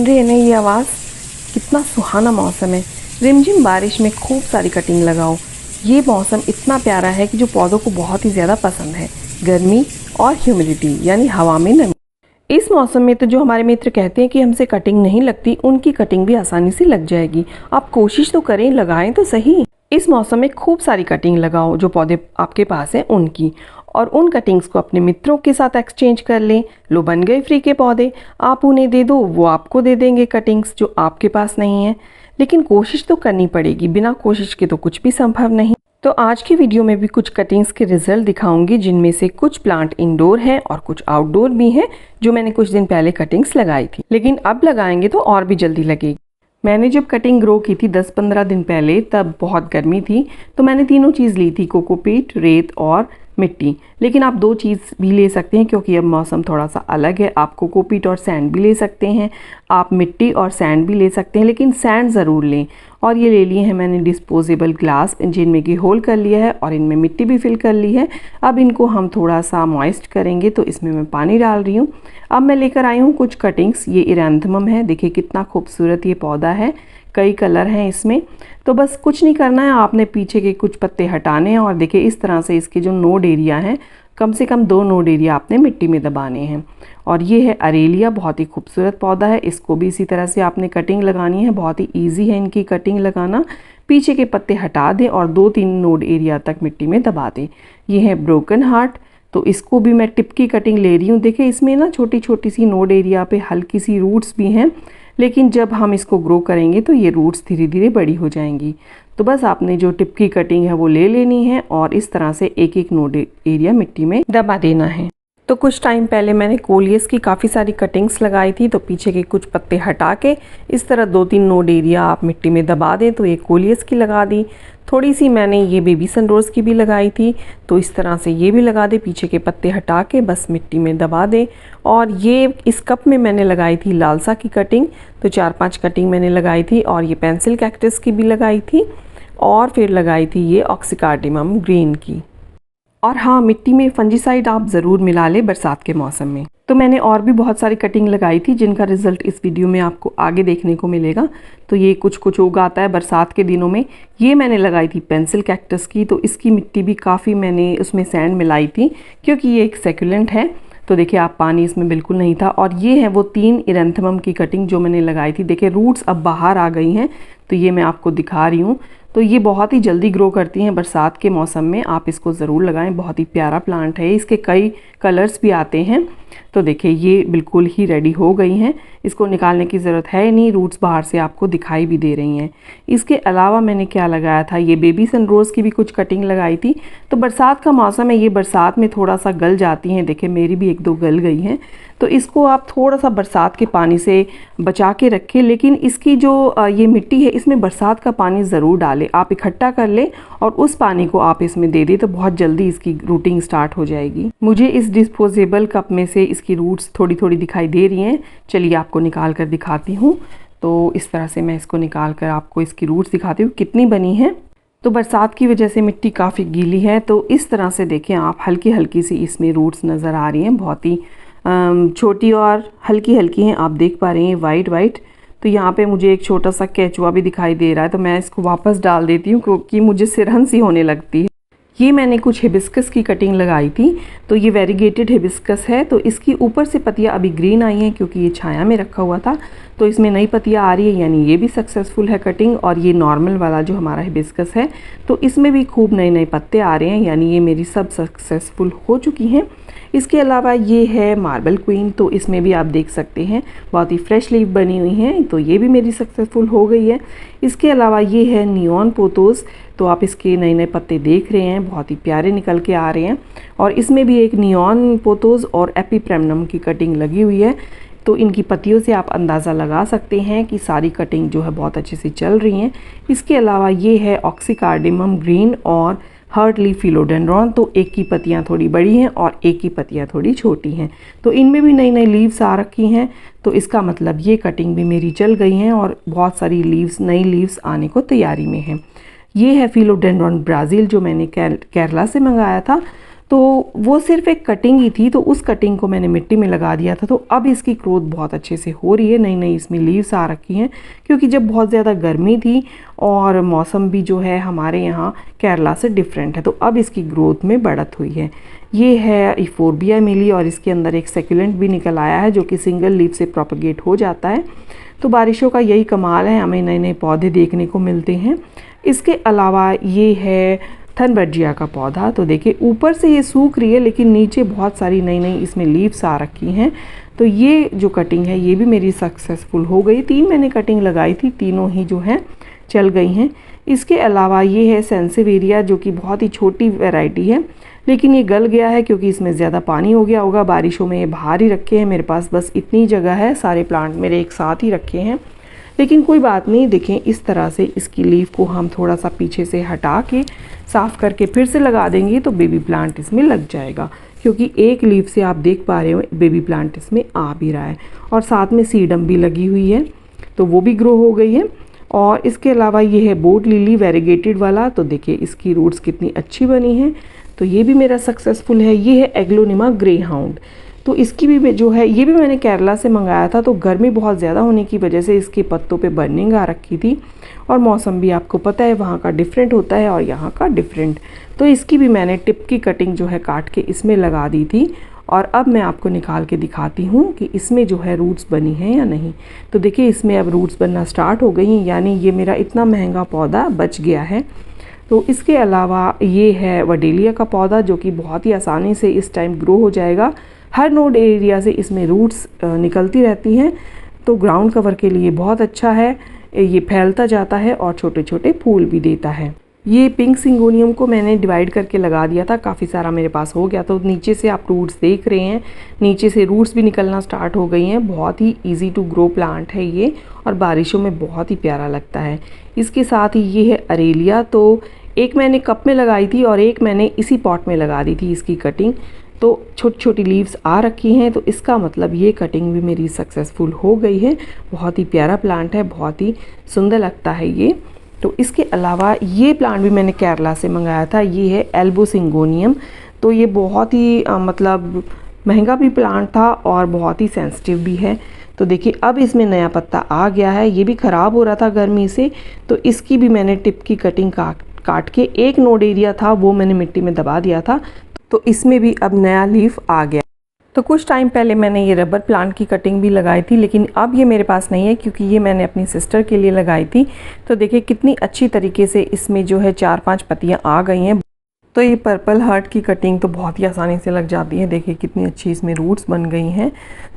सुन रही है ना ये आवाज़? कितना सुहाना मौसम है। रिमझिम बारिश में खूब सारी कटिंग लगाओ। ये मौसम इतना प्यारा है कि जो पौधों को बहुत ही ज़्यादा पसंद है। गर्मी और ह्यूमिडिटी यानी हवा में नमी। इस मौसम में तो जो हमारे मित्र कहते हैं कि हमसे कटिंग नहीं लगती, उनकी कटिंग भी आसानी से लग जाएगी। आप कोशिश तो करें, लगाएं तो सही। इस मौसम में खूब सारी कटिंग लगाओ जो पौधे आपके पास हैं उनकी, और उन कटिंग्स को अपने मित्रों के साथ एक्सचेंज कर लें। लो, बन गए फ्री के पौधे। आप उन्हें दे दो, वो आपको दे देंगे कटिंग्स जो आपके पास नहीं है। लेकिन कोशिश तो करनी पड़ेगी, बिना कोशिश के तो कुछ भी संभव नहीं। तो आज की वीडियो में भी कुछ कटिंग्स के रिजल्ट दिखाऊंगी, जिनमें से कुछ प्लांट इंडोर हैं और कुछ आउटडोर भी हैं, जो मैंने कुछ दिन पहले कटिंग्स लगाई थी, लेकिन अब लगाएंगे तो और भी जल्दी लगेगी। मैंने जब कटिंग ग्रो की थी 10-15 दिन पहले, तब बहुत गर्मी थी, तो मैंने तीनों चीज़ ली थी, कोकोपीट, रेत और मिट्टी। लेकिन आप 2 चीज़ भी ले सकते हैं क्योंकि अब मौसम थोड़ा सा अलग है। आप कोकोपीट और सैंड भी ले सकते हैं, आप मिट्टी और सैंड भी ले सकते हैं, लेकिन सैंड ज़रूर लें। और ये ले लिए हैं मैंने डिस्पोजेबल ग्लास, जिनमें कि होल कर लिया है और इनमें मिट्टी भी फिल कर ली है। अब इनको हम थोड़ा सा मॉइस्ट करेंगे, तो इसमें मैं पानी डाल रही हूँ। अब मैं लेकर आई हूँ कुछ कटिंग्स। ये इरैंथमम है, देखिए कितना खूबसूरत ये पौधा है, कई कलर हैं इसमें। तो बस कुछ नहीं करना है, आपने पीछे के कुछ पत्ते हटाने हैं और देखिए इस तरह से इसके जो नोड एरिया हैं, कम से कम 2 नोड एरिया आपने मिट्टी में दबाने हैं। और ये है अरेलिया, बहुत ही खूबसूरत पौधा है। इसको भी इसी तरह से आपने कटिंग लगानी है, बहुत ही ईजी है इनकी कटिंग लगाना। पीछे के पत्ते हटा दें और 2-3 नोड एरिया तक मिट्टी में दबा दें। ये है ब्रोकन हार्ट, तो इसको भी मैं टिप की कटिंग ले रही हूँ। देखिए इसमें ना छोटी छोटी सी नोड एरिया पे हल्की सी रूट्स भी हैं, लेकिन जब हम इसको ग्रो करेंगे तो ये रूट्स धीरे धीरे बड़ी हो जाएंगी। तो बस आपने जो टिप की कटिंग है वो ले लेनी है और इस तरह से एक एक नोड एरिया मिट्टी में दबा देना है। तो कुछ टाइम पहले मैंने कोलियस की काफ़ी सारी कटिंग्स लगाई थी, तो पीछे के कुछ पत्ते हटा के इस तरह 2-3 नोड एरिया आप मिट्टी में दबा दें। तो ये कोलियस की लगा दी, थोड़ी सी मैंने ये बेबी सनरोज़ की भी लगाई थी, तो इस तरह से ये भी लगा दे। पीछे के पत्ते हटा के बस मिट्टी में दबा दें। और ये इस कप में मैंने लगाई थी लालसा की कटिंग, तो 4-5 कटिंग मैंने लगाई थी। और ये पेंसिल कैक्टस की भी लगाई थी, और फिर लगाई थी ये ऑक्सीकार्डियम ग्रीन की। और हाँ, मिट्टी में फंजीसाइड आप ज़रूर मिला लें बरसात के मौसम में। तो मैंने और भी बहुत सारी कटिंग लगाई थी, जिनका रिजल्ट इस वीडियो में आपको आगे देखने को मिलेगा। तो ये कुछ कुछ उग आता है बरसात के दिनों में। ये मैंने लगाई थी पेंसिल कैक्टस की, तो इसकी मिट्टी भी काफ़ी मैंने उसमें सैंड मिलाई थी, क्योंकि ये एक सेक्युलेंट है। तो देखिए आप, पानी इसमें बिल्कुल नहीं था। और ये है वो 3 इरैंथमम की कटिंग जो मैंने लगाई थी। देखिए रूट्स अब बाहर आ गई हैं, तो ये मैं आपको दिखा रही हूँ। तो ये बहुत ही जल्दी ग्रो करती हैं बरसात के मौसम में, आप इसको ज़रूर लगाएं। बहुत ही प्यारा प्लांट है, इसके कई कलर्स भी आते हैं। तो देखिए ये बिल्कुल ही रेडी हो गई हैं, इसको निकालने की ज़रूरत है नहीं, रूट्स बाहर से आपको दिखाई भी दे रही हैं। इसके अलावा मैंने क्या लगाया था, ये बेबी सनरोज़ की भी कुछ कटिंग लगाई थी। तो बरसात का मौसम है, ये बरसात में थोड़ा सा गल जाती हैं। देखिए मेरी भी 1-2 गल गई हैं। तो इसको आप थोड़ा सा बरसात के पानी से बचा के रखें, लेकिन इसकी जो ये मिट्टी है, इसमें बरसात का पानी ज़रूर डालें। आप इकट्ठा कर लें और उस पानी को आप इसमें दे दें, तो बहुत जल्दी इसकी रूटिंग स्टार्ट हो जाएगी। मुझे इस डिस्पोजेबल कप में से इसकी रूट्स थोड़ी थोड़ी दिखाई दे रही हैं। चलिए आपको निकाल कर दिखाती हूँ। तो इस तरह से मैं इसको निकाल कर आपको इसकी रूट्स दिखाती हूँ कितनी बनी है। तो बरसात की वजह से मिट्टी काफ़ी गीली है, तो इस तरह से देखें आप, हल्की हल्की सी इसमें रूट्स नज़र आ रही हैं, बहुत ही छोटी और हल्की हल्की हैं। आप देख पा रहे हैं वाइट वाइट। तो यहाँ पे मुझे एक छोटा सा केचुआ भी दिखाई दे रहा है, तो मैं इसको वापस डाल देती हूँ क्योंकि मुझे सिरहन सी होने लगती है। ये मैंने कुछ हिबिस्कस की कटिंग लगाई थी, तो ये वेरीगेटेड हिबिस्कस है। तो इसकी ऊपर से पत्तियाँ अभी ग्रीन आई हैं क्योंकि ये छाया में रखा हुआ था, तो इसमें नई पत्तियाँ आ रही है, यानी ये भी सक्सेसफुल है कटिंग। और ये नॉर्मल वाला जो हमारा हिबिस्कस है, तो इसमें भी खूब नए नए पत्ते आ रहे हैं, यानी ये मेरी सब सक्सेसफुल हो चुकी हैं। इसके अलावा ये है मार्बल क्वीन, तो इसमें भी आप देख सकते हैं बहुत ही फ्रेश लीफ बनी हुई हैं, तो ये भी मेरी सक्सेसफुल हो गई है। इसके अलावा ये है नियॉन पोथोस, तो आप इसके नए नए पत्ते देख रहे हैं, बहुत ही प्यारे निकल के आ रहे हैं। और इसमें भी एक नियॉन पोथोस और एपिप्रेमनम की कटिंग लगी हुई है। तो इनकी पत्तियों से आप अंदाज़ा लगा सकते हैं कि सारी कटिंग जो है बहुत अच्छे से चल रही हैं। इसके अलावा ये है ऑक्सीकार्डियम ग्रीन और हर्टली फिलोडेंड्रॉन, तो एक की पत्तियाँ थोड़ी बड़ी हैं और एक की पत्तियाँ थोड़ी छोटी हैं। तो इनमें भी नई नई लीव्स आ रखी हैं, तो इसका मतलब ये कटिंग भी मेरी चल गई हैं और बहुत सारी लीव्स, नई लीव्स आने को तैयारी में हैं। ये है फिलोडेंड्रॉन ब्राज़ील, जो मैंने केरला से मंगाया था। तो वो सिर्फ एक कटिंग ही थी, तो उस कटिंग को मैंने मिट्टी में लगा दिया था। तो अब इसकी ग्रोथ बहुत अच्छे से हो रही है, नई नई इसमें लीव्स आ रखी हैं, क्योंकि जब बहुत ज़्यादा गर्मी थी और मौसम भी जो है हमारे यहाँ केरला से डिफरेंट है, तो अब इसकी ग्रोथ में बढ़त हुई है। ये है इफोर्बिया मिली और इसके अंदर एक सेक्युलेंट भी निकल आया है जो कि सिंगल लीफ से प्रोपगेट हो जाता है। तो बारिशों का यही कमाल है, हमें नए नए पौधे देखने को मिलते हैं। इसके अलावा ये है थनबर्जिया का पौधा। तो देखिए ऊपर से ये सूख रही है लेकिन नीचे बहुत सारी नई नई इसमें लीव्स आ रखी हैं। तो ये जो कटिंग है ये भी मेरी सक्सेसफुल हो गई। 3 मैंने कटिंग लगाई थी, तीनों ही जो है चल गई हैं। इसके अलावा ये है सेंसिवेरिया जो कि बहुत ही छोटी वैरायटी है, लेकिन ये गल गया है क्योंकि इसमें ज़्यादा पानी हो गया होगा। बारिशों में ये बाहर ही रखे हैं, मेरे पास बस इतनी जगह है, सारे प्लांट मेरे एक साथ ही रखे हैं। लेकिन कोई बात नहीं, देखें इस तरह से इसकी लीफ को हम थोड़ा सा पीछे से हटा के साफ़ करके फिर से लगा देंगे तो बेबी प्लांट इसमें लग जाएगा, क्योंकि एक लीफ से आप देख पा रहे हो बेबी प्लांट इसमें आ भी रहा है। और साथ में सीडम भी लगी हुई है तो वो भी ग्रो हो गई है। और इसके अलावा ये है बोट लिली वेरीगेटेड वाला। तो देखिए इसकी रूट्स कितनी अच्छी बनी हैं, तो ये भी मेरा सक्सेसफुल है। ये है एग्लोनिमा ग्रे हाउंड। तो इसकी भी जो है ये भी मैंने केरला से मंगाया था। तो गर्मी बहुत ज़्यादा होने की वजह से इसके पत्तों पे बर्निंग आ रखी थी, और मौसम भी आपको पता है वहाँ का डिफरेंट होता है और यहाँ का डिफरेंट। तो इसकी भी मैंने टिप की कटिंग जो है काट के इसमें लगा दी थी। और अब मैं आपको निकाल के दिखाती हूँ कि इसमें जो है रूट्स बनी हैं या नहीं। तो देखिए इसमें अब रूट्स बनना स्टार्ट हो गई, यानी ये मेरा इतना महंगा पौधा बच गया है। तो इसके अलावा ये है वडेलिया का पौधा जो कि बहुत ही आसानी से इस टाइम ग्रो हो जाएगा। हर नोड एरिया से इसमें रूट्स निकलती रहती हैं, तो ग्राउंड कवर के लिए बहुत अच्छा है। ये फैलता जाता है और छोटे छोटे फूल भी देता है। ये पिंक सिंगोनियम को मैंने डिवाइड करके लगा दिया था, काफ़ी सारा मेरे पास हो गया। तो नीचे से आप रूट्स देख रहे हैं, नीचे से रूट्स भी निकलना स्टार्ट हो गई हैं। बहुत ही इजी टू ग्रो प्लांट है ये, और बारिशों में बहुत ही प्यारा लगता है। इसके साथ ही ये है अरेलिया। तो एक मैंने कप में लगाई थी और एक मैंने इसी पॉट में लगा दी थी इसकी कटिंग। तो छोटी छोटी लीव्स आ रखी हैं, तो इसका मतलब ये कटिंग भी मेरी सक्सेसफुल हो गई है। बहुत ही प्यारा प्लांट है, बहुत ही सुंदर लगता है ये। तो इसके अलावा ये प्लांट भी मैंने केरला से मंगाया था। ये है एल्बो सिंगोनियम। तो ये बहुत ही मतलब महंगा भी प्लांट था और बहुत ही सेंसिटिव भी है। तो देखिए अब इसमें नया पत्ता आ गया है, ये भी ख़राब हो रहा था गर्मी से। तो इसकी भी मैंने टिप की कटिंग काट के, एक नोड एरिया था वो मैंने मिट्टी में दबा दिया था, तो इसमें भी अब नया लीफ आ गया। तो कुछ टाइम पहले मैंने ये रबर प्लांट की कटिंग भी लगाई थी, लेकिन अब ये मेरे पास नहीं है क्योंकि ये मैंने अपनी सिस्टर के लिए लगाई थी। तो देखिए कितनी अच्छी तरीके से इसमें जो है 4-5 पत्तियां आ गई हैं। तो ये पर्पल हार्ट की कटिंग तो बहुत ही आसानी से लग जाती है। देखिए कितनी अच्छी इसमें रूट्स बन गई हैं।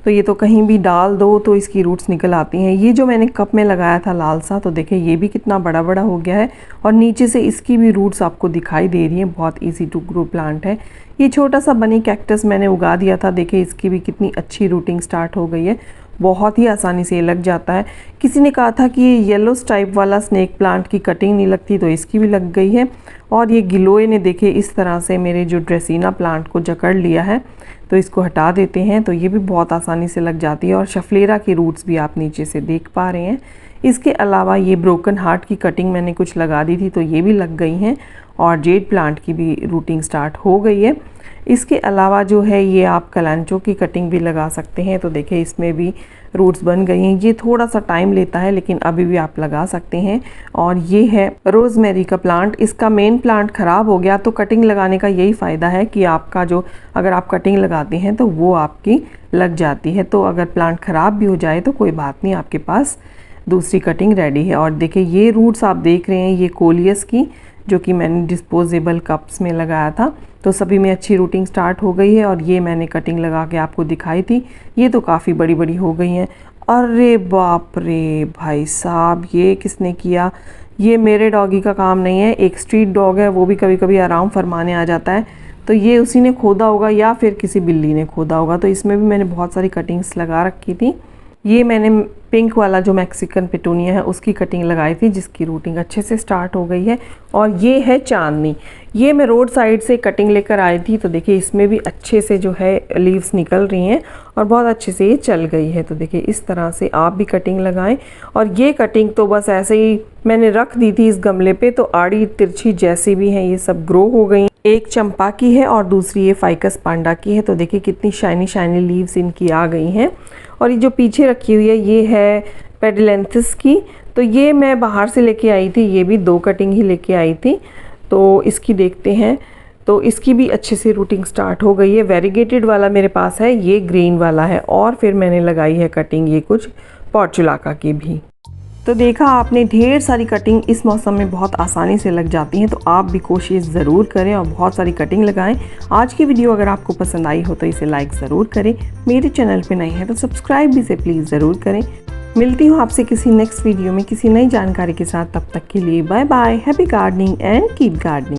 तो ये तो कहीं भी डाल दो तो इसकी रूट्स निकल आती हैं। ये जो मैंने कप में लगाया था लाल सा, तो देखिए ये भी कितना बड़ा बड़ा हो गया है और नीचे से इसकी भी रूट्स आपको दिखाई दे रही हैं। बहुत ईजी टू ग्रो प्लांट है। ये छोटा सा बनी कैक्टस मैंने उगा दिया था, देखिए इसकी भी कितनी अच्छी रूटिंग स्टार्ट हो गई है। बहुत ही आसानी से ये लग जाता है। किसी ने कहा था कि ये येलो स्टाइप वाला स्नेक प्लांट की कटिंग नहीं लगती, तो इसकी भी लग गई है। और ये गिलोय ने देखे इस तरह से मेरे जो ड्रेसिना प्लांट को जकड़ लिया है, तो इसको हटा देते हैं तो ये भी बहुत आसानी से लग जाती है। और शफलेरा की रूट्स भी आप नीचे से देख पा रहे हैं। इसके अलावा ये ब्रोकन हार्ट की कटिंग मैंने कुछ लगा दी थी, तो ये भी लग गई हैं। और जेड प्लांट की भी रूटिंग स्टार्ट हो गई है। इसके अलावा जो है ये आप कलांचो की कटिंग भी लगा सकते हैं। तो देखिए इसमें भी रूट्स बन गई हैं। ये थोड़ा सा टाइम लेता है लेकिन अभी भी आप लगा सकते हैं। और ये है रोज़मेरी का प्लांट। इसका मेन प्लांट ख़राब हो गया, तो कटिंग लगाने का यही फ़ायदा है कि आपका जो अगर आप कटिंग लगाते हैं तो वो आपकी लग जाती है। तो अगर प्लांट ख़राब भी हो जाए तो कोई बात नहीं, आपके पास दूसरी कटिंग रेडी है। और देखिए ये रूट्स आप देख रहे हैं, ये कोलियस की, जो कि मैंने डिस्पोजेबल कप्स में लगाया था, तो सभी में अच्छी रूटिंग स्टार्ट हो गई है। और ये मैंने कटिंग लगा के आपको दिखाई थी, ये तो काफ़ी बड़ी बड़ी हो गई हैं। अरे बाप रे भाई साहब, ये किसने किया? ये मेरे डॉगी का काम नहीं है। एक स्ट्रीट डॉग है, वो भी कभी कभी आराम फरमाने आ जाता है, तो ये उसी ने खोदा होगा या फिर किसी बिल्ली ने खोदा होगा। तो इसमें भी मैंने बहुत सारी कटिंग्स लगा रखी थी। ये मैंने पिंक वाला जो मैक्सिकन पिटूनिया है उसकी कटिंग लगाई थी, जिसकी रूटिंग अच्छे से स्टार्ट हो गई है। और ये है चांदनी, ये मैं रोड साइड से कटिंग लेकर आई थी। तो देखिए इसमें भी अच्छे से जो है लीव्स निकल रही हैं और बहुत अच्छे से ये चल गई है। तो देखिए इस तरह से आप भी कटिंग लगाएं। और ये कटिंग तो बस ऐसे ही मैंने रख दी थी इस गमले पे, तो आड़ी तिरछी जैसी भी हैं ये सब ग्रो हो गई। एक चंपा की है और दूसरी ये फाइकस पांडा की है। तो देखिए कितनी शाइनी शाइनी लीव्स इनकी आ गई हैं। और ये जो पीछे रखी हुई है ये है पेडिलेंथिस की। तो ये मैं बाहर से लेके आई थी, ये भी 2 कटिंग ही लेके आई थी। तो इसकी देखते हैं। तो इसकी भी अच्छे से रूटिंग स्टार्ट हो गई है। वेरीगेटेड वाला मेरे पास है, ये ग्रीन वाला है, और फिर मैंने लगाई है कटिंग ये कुछ पोर्चुलाका की भी। तो देखा आपने, ढेर सारी कटिंग इस मौसम में बहुत आसानी से लग जाती हैं। तो आप भी कोशिश ज़रूर करें और बहुत सारी कटिंग लगाएं। आज की वीडियो अगर आपको पसंद आई हो तो इसे लाइक ज़रूर करें। मेरे चैनल पे नए हैं तो सब्सक्राइब भी से प्लीज़ ज़रूर करें। मिलती हूँ आपसे किसी नेक्स्ट वीडियो में किसी नई जानकारी के साथ। तब तक के लिए bye bye. Happy gardening and keep gardening.